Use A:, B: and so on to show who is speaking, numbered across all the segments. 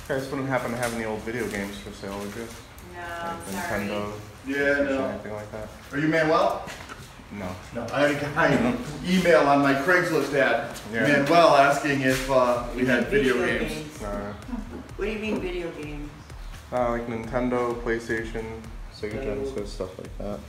A: You guys wouldn't happen to have any old video games for sale, would you?
B: No,
A: like
B: sorry.
A: Nintendo,
C: Yeah, no.
A: anything like that?
C: Are you Manuel?
A: No.
C: No. I had a guy email on my Craigslist ad, Manuel, asking if we had video games.
B: What do you mean video games?
A: Like Nintendo, PlayStation, Sega Genesis, stuff like that.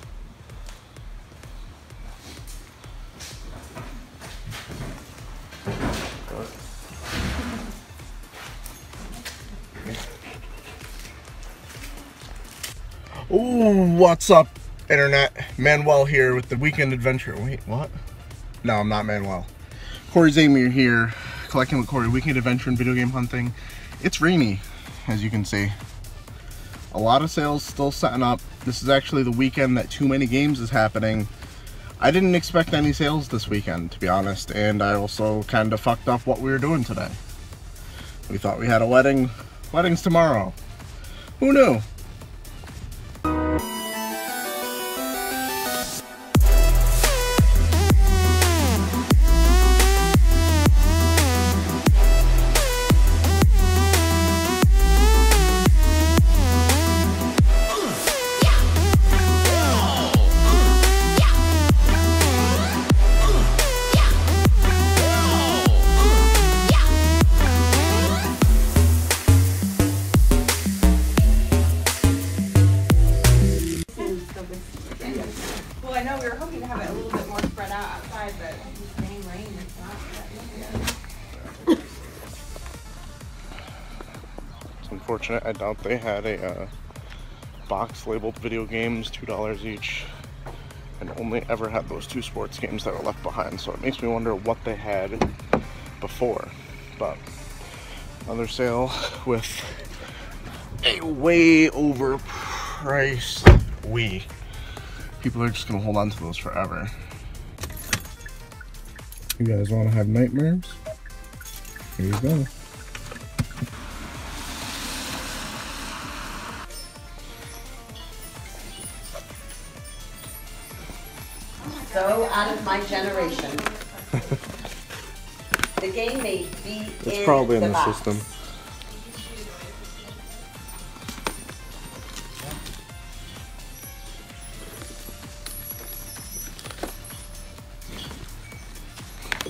A: Ooh, what's up, internet? Manuel here with the Weekend Adventure. Wait, what? No, I'm not Manuel. Cory Zamir here, collecting with Cory, Weekend Adventure and video game hunting. It's rainy, as you can see. A lot of sales still setting up. This is actually the weekend that Too Many Games is happening. I didn't expect any sales this weekend, to be honest, and I also kind of fucked up what we were doing today. We thought we had a wedding. Wedding's tomorrow. Who knew?
B: Well, I know we were hoping to have it a little bit more spread out outside, but it's rain, it's not.
A: It's unfortunate. I doubt they had a box labeled video games, $2 each, and only ever had those 2 sports games that were left behind. So it makes me wonder what they had before. But another sale with a way overpriced Wii. People are just gonna hold on to those forever. You guys wanna have nightmares? Here you go.
B: So out of my generation. The game may be
A: It's probably in the
B: box.
A: system.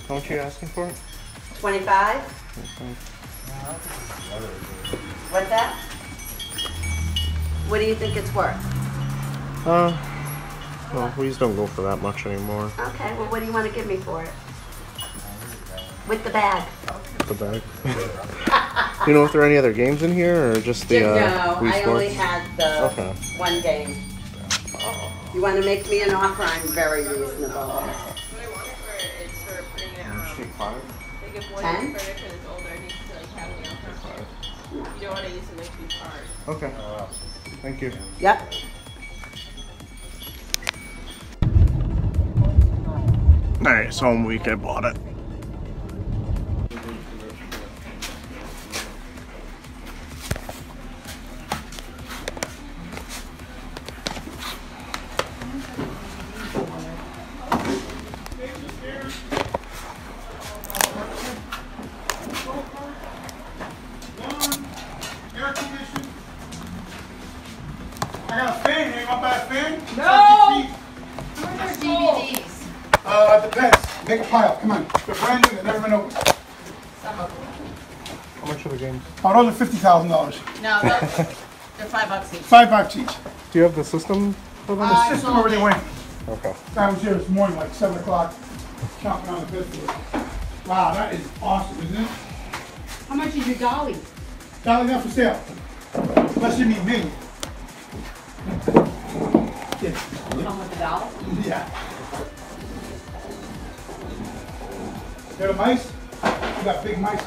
A: How much are you asking for it?
B: 25? What's that? What do you think it's worth?
A: Well, Wii's don't go for that much anymore.
B: Okay, well what do you want to give me for it? With the bag.
A: The bag. Do you know if there are any other games in here, or just the
B: No,
A: Wii
B: I
A: Sports?
B: only had the one game. You want to make me an offer? I'm very reasonable. 10?
D: You don't want to use an XP card.
A: Okay. Thank you.
B: Yep.
A: Alright, so in a week I bought it.
E: I got a fan. You want to buy a fan?
D: No!
E: DVDs. Depends. Make a pile. Come on. They're brand new. They've never been opened.
D: Some of them.
A: How much are the games?
E: Oh, those are $50,000.
D: No, they're $5 each.
E: $5 each.
A: Do you have the system for them?
E: The system already went.
A: Okay.
E: I was here this morning, like 7 o'clock, chopping on the bed for it. Wow, that is awesome, isn't it?
D: How much is your dolly?
E: Dolly, not for sale. Unless you mean me. Yeah.
D: Come with the dollar?
E: Yeah. Got a mice? You got big mice.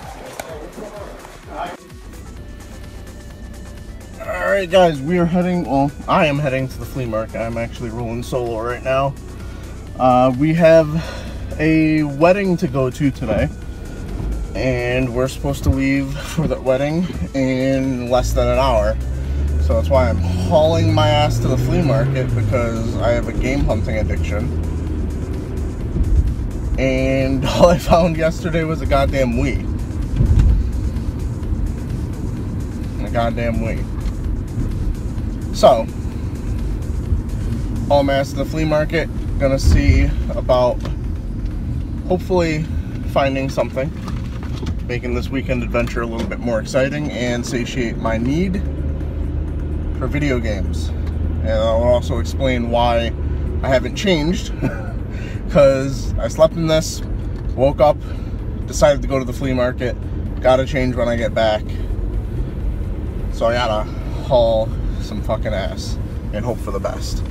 A: Alright guys, we are heading, well, I am heading to the flea market. I'm actually rolling solo right now. We have a wedding to go to today, and we're supposed to leave for the wedding in less than an hour. So that's why I'm hauling my ass to the flea market, because I have a game hunting addiction. And all I found yesterday was a goddamn Wii. a goddamn week. So, all mass to the flea market. Gonna see about hopefully finding something, making this weekend adventure a little bit more exciting and satiate my need for video games. And I'll also explain why I haven't changed, because I slept in this, woke up, decided to go to the flea market, gotta change when I get back. So I gotta haul some fucking ass and hope for the best.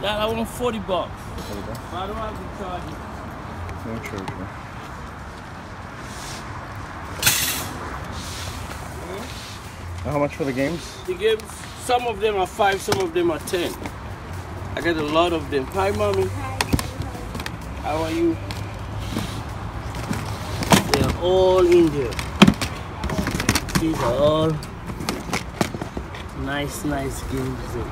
F: That I want $40.
A: 40 bucks.
F: But I don't have to charge you.
A: No charge. How much for the games?
F: The games, some of them are 5, some of them are 10. I got a lot of them. Hi, mommy. How are you? They are all in there. These are all nice games there.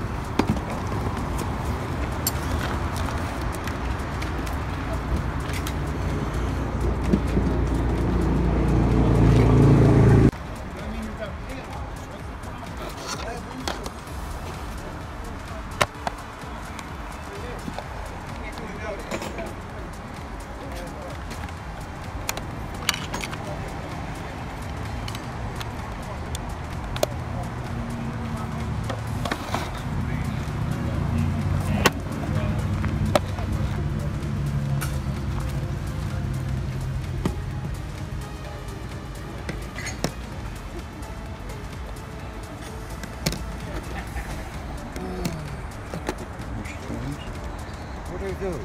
G: What are those?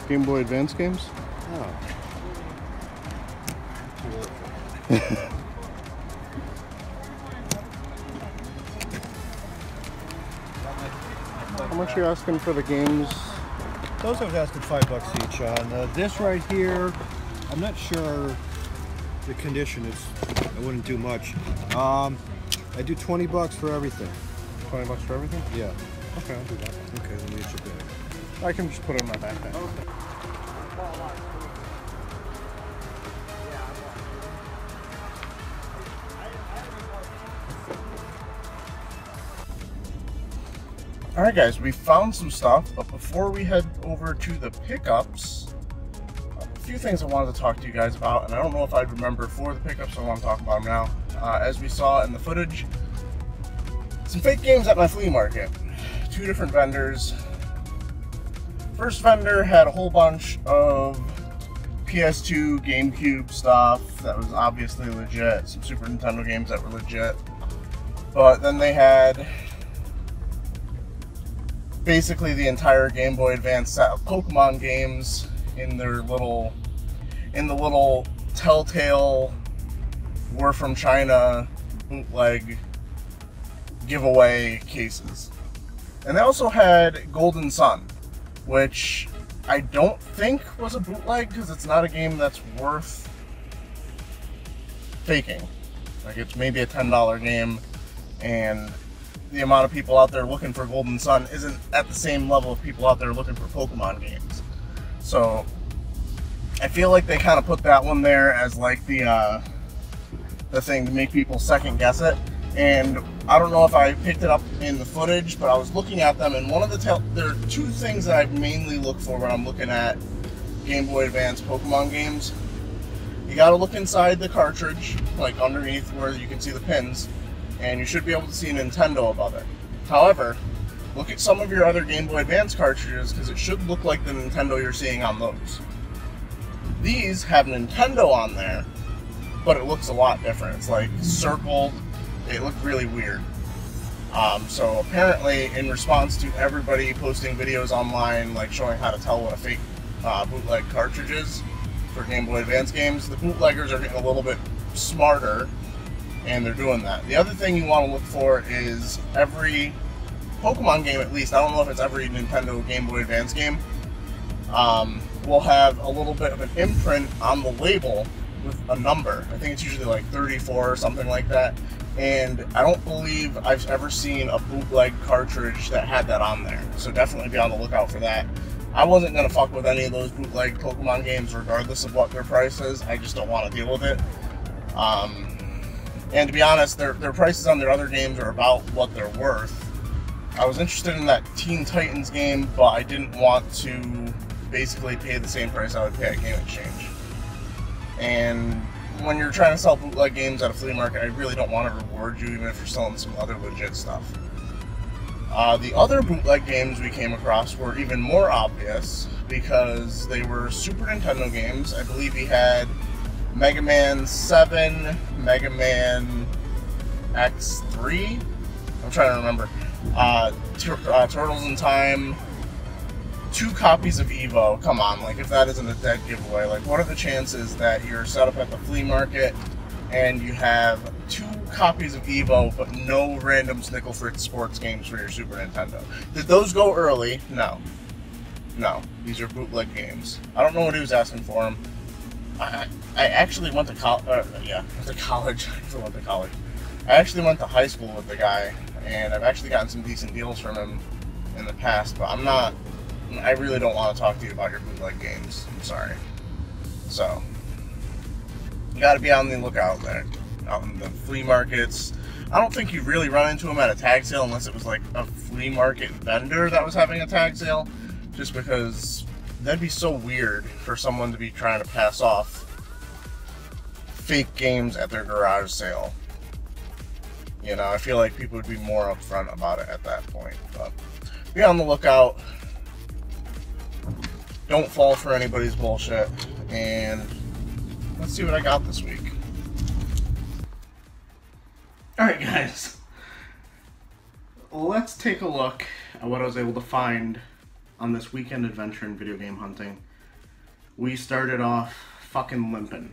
A: Game Boy Advance games?
G: Oh.
A: How much are you asking for the games?
G: Those I was asking $5 each on. This right here, I'm not sure the condition is. I wouldn't do much. I do $20 for everything.
A: 20 bucks for everything?
G: Yeah.
A: Okay, I'll do that.
G: Okay, let me get your bag.
A: I can just put it in my backpack. Alright guys, we found some stuff, but before we head over to the pickups, a few things I wanted to talk to you guys about, and I don't know if I'd remember for the pickups, so I want to talk about them now. As we saw in the footage, some fake games at my flea market. 2 different vendors. First vendor had a whole bunch of PS2, GameCube stuff that was obviously legit, some Super Nintendo games that were legit. But then they had basically the entire Game Boy Advance set of Pokemon games in the little Telltale We're from China bootleg giveaway cases. And they also had Golden Sun, which I don't think was a bootleg because it's not a game that's worth faking. Like, it's maybe a $10 game, and the amount of people out there looking for Golden Sun isn't at the same level of people out there looking for Pokemon games. So I feel like they kind of put that one there as like the thing to make people second guess it. And I don't know if I picked it up in the footage, but I was looking at them, and one of there are 2 things that I mainly look for when I'm looking at Game Boy Advance Pokemon games. You gotta look inside the cartridge, like underneath where you can see the pins, and you should be able to see Nintendo above it. However, look at some of your other Game Boy Advance cartridges, because it should look like the Nintendo you're seeing on those. These have Nintendo on there, but it looks a lot different. It's like circled. It looked really weird. So apparently, in response to everybody posting videos online, like showing how to tell what a fake bootleg cartridge is for Game Boy Advance games, the bootleggers are getting a little bit smarter, and they're doing that. The other thing you want to look for is every Pokemon game, at least, I don't know if it's every Nintendo Game Boy Advance game, will have a little bit of an imprint on the label with a number. I think it's usually like 34 or something like that. And I don't believe I've ever seen a bootleg cartridge that had that on there. So definitely be on the lookout for that. I wasn't going to fuck with any of those bootleg Pokemon games regardless of what their price is. I just don't want to deal with it. And to be honest, their prices on their other games are about what they're worth. I was interested in that Teen Titans game, but I didn't want to basically pay the same price I would pay at Game Exchange. And when you're trying to sell bootleg games at a flea market, I really don't want to reward you, even if you're selling some other legit stuff. The other bootleg games we came across were even more obvious because they were Super Nintendo games. I believe we had Mega Man 7, Mega Man X3. I'm trying to remember. Turtles in Time, 2 copies of Evo. Come on, like if that isn't a dead giveaway, like what are the chances that you're set up at the flea market and you have 2 copies of Evo but no random Snickle Fritz sports games for your Super Nintendo? Did those go early? No. No, these are bootleg games. I don't know what he was asking for them. I actually went to college. Yeah, went to college. I went to college. I actually went to high school with the guy, and I've actually gotten some decent deals from him in the past. But I really don't want to talk to you about your bootleg games. I'm sorry. So you got to be on the lookout there, out in the flea markets. I don't think you really run into them at a tag sale unless it was like a flea market vendor that was having a tag sale. Just because that'd be so weird for someone to be trying to pass off fake games at their garage sale. You know, I feel like people would be more upfront about it at that point. But be on the lookout. Don't fall for anybody's bullshit. And let's see what I got this week. Alright guys, let's take a look at what I was able to find on this weekend adventure in video game hunting. We started off fucking limping.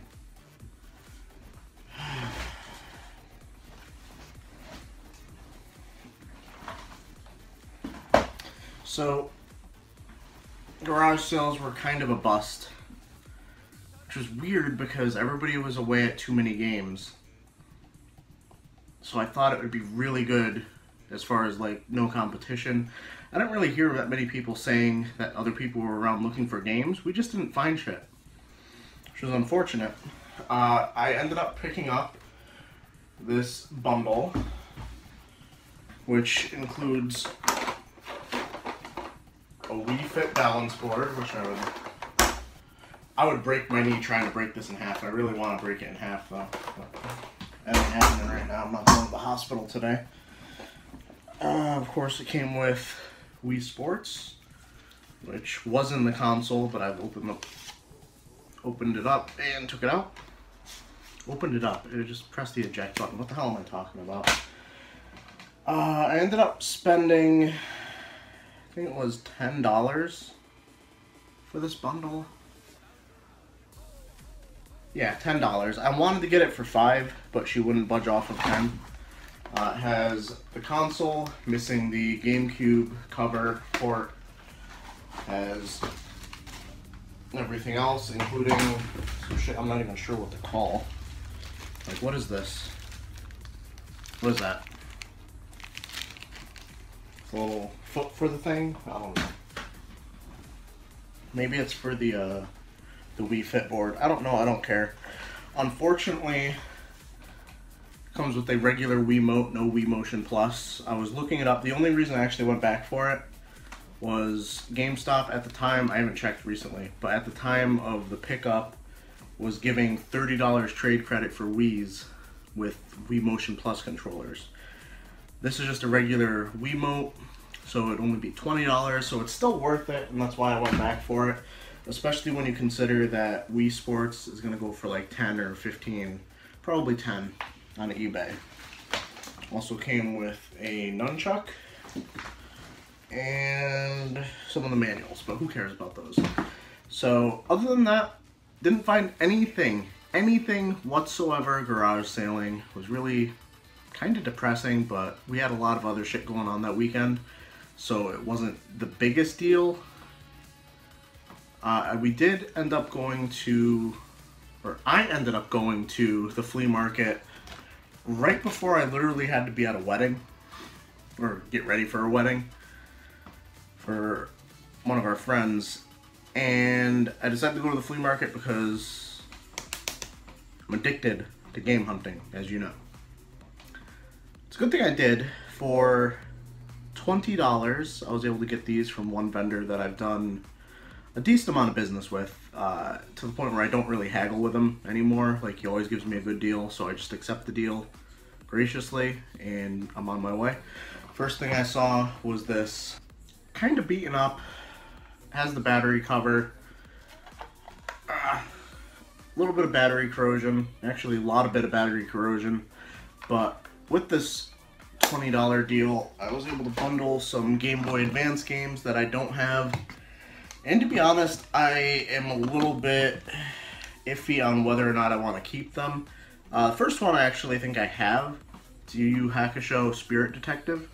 A: So, garage sales were kind of a bust, which was weird because everybody was away at too many games. So I thought it would be really good as far as like no competition. I didn't really hear that many people saying that other people were around looking for games. We just didn't find shit, which was unfortunate. I ended up picking up this bundle, which includes a Wii Fit balance board, which I would break my knee trying to break this in half. I really want to break it in half though. That ain't happening right now. I'm not going to the hospital today. Of course, it came with Wii Sports, which was in the console, but I've opened it up and took it out. Opened it up. It just pressed the eject button. What the hell am I talking about? I ended up spending, I think it was $10 for this bundle. Yeah, $10. I wanted to get it for $5, but she wouldn't budge off of 10. It has the console, missing the GameCube cover port. Has everything else, including some shit I'm not even sure what to call. Like, what is this? What is that? It's a little foot for the thing? I don't know. Maybe it's for the Wii Fit board. I don't know. I don't care. Unfortunately, comes with a regular Wiimote, no Wii Motion Plus. I was looking it up. The only reason I actually went back for it was GameStop at the time, I haven't checked recently, but at the time of the pickup was giving $30 trade credit for Wii's with Wii Motion Plus controllers. This is just a regular Wiimote, so it'd only be $20, so it's still worth it, and that's why I went back for it, especially when you consider that Wii Sports is going to go for like 10 or 15, probably 10 on eBay. Also came with a nunchuck and some of the manuals, but who cares about those? So other than that, didn't find anything whatsoever garage sailing. Was really kind of depressing, but we had a lot of other shit going on that weekend, so it wasn't the biggest deal. We did end up going to, or I ended up going to the flea market right before I literally had to be at a wedding, or get ready for a wedding for one of our friends, and I decided to go to the flea market because I'm addicted to game hunting, as you know. It's a good thing I did. For $20, I was able to get these from one vendor that I've done a decent amount of business with, to the point where I don't really haggle with him anymore. Like, he always gives me a good deal, so I just accept the deal graciously, and I'm on my way. First thing I saw was this, kind of beaten up, has the battery cover, a little bit of battery corrosion, actually a lot of bit of battery corrosion, but with this $20 deal, I was able to bundle some Game Boy Advance games that I don't have. And to be honest, I am a little bit iffy on whether or not I want to keep them. The first one I actually think I have. It's Yu Yu Hakusho Spirit Detective.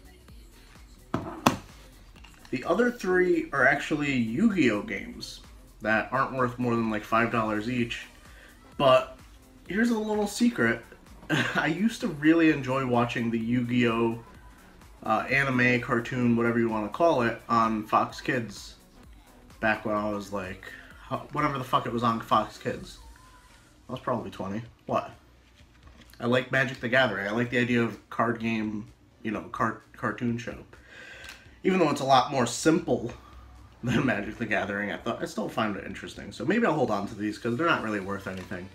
A: The other three are actually Yu-Gi-Oh games that aren't worth more than like $5 each. But here's a little secret. I used to really enjoy watching the Yu-Gi-Oh anime, cartoon, whatever you want to call it, on Fox Kids. Back when I was like, whatever the fuck it was on Fox Kids. I was probably 20. What? I like Magic the Gathering. I like the idea of card game, you know, cartoon show. Even though it's a lot more simple than Magic the Gathering, I still find it interesting. So maybe I'll hold on to these because they're not really worth anything.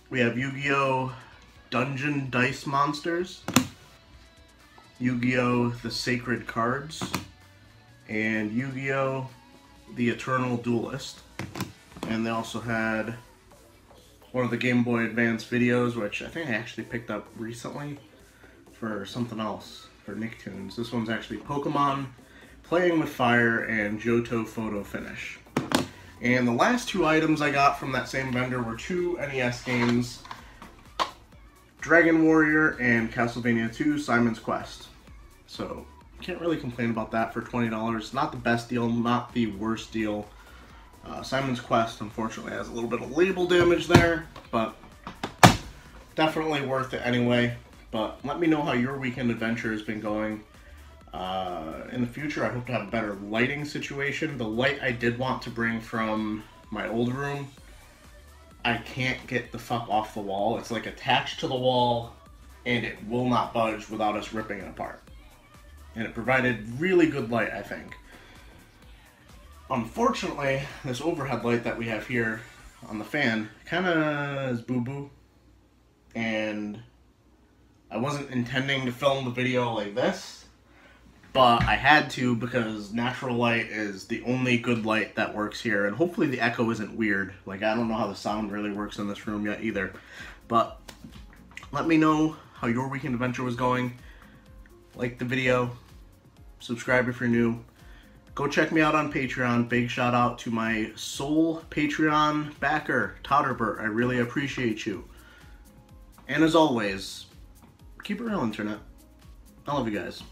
A: We have Yu-Gi-Oh! Dungeon Dice Monsters, Yu-Gi-Oh! The Sacred Cards, and Yu-Gi-Oh! The Eternal Duelist. And they also had one of the Game Boy Advance videos, which I think I actually picked up recently for something else, for Nicktoons. This one's actually Pokemon Playing with Fire and Johto Photo Finish. And the last two items I got from that same vendor were two NES games, Dragon Warrior and Castlevania 2 Simon's Quest. So, can't really complain about that for $20. Not the best deal, not the worst deal. Simon's Quest, unfortunately, has a little bit of label damage there, but definitely worth it anyway. But let me know how your weekend adventure has been going. In the future, I hope to have a better lighting situation. The light I did want to bring from my old room, I can't get the fuck off the wall. It's like attached to the wall, and it will not budge without us ripping it apart. And it provided really good light, I think. Unfortunately, this overhead light that we have here on the fan kind of is boo-boo. And I wasn't intending to film the video like this, but I had to because natural light is the only good light that works here. And hopefully the echo isn't weird. Like, I don't know how the sound really works in this room yet either. But let me know how your weekend adventure was going. Like the video. Subscribe if you're new. Go check me out on Patreon. Big shout out to my sole Patreon backer, Totterbert. I really appreciate you. And as always, keep it real, Internet. I love you guys.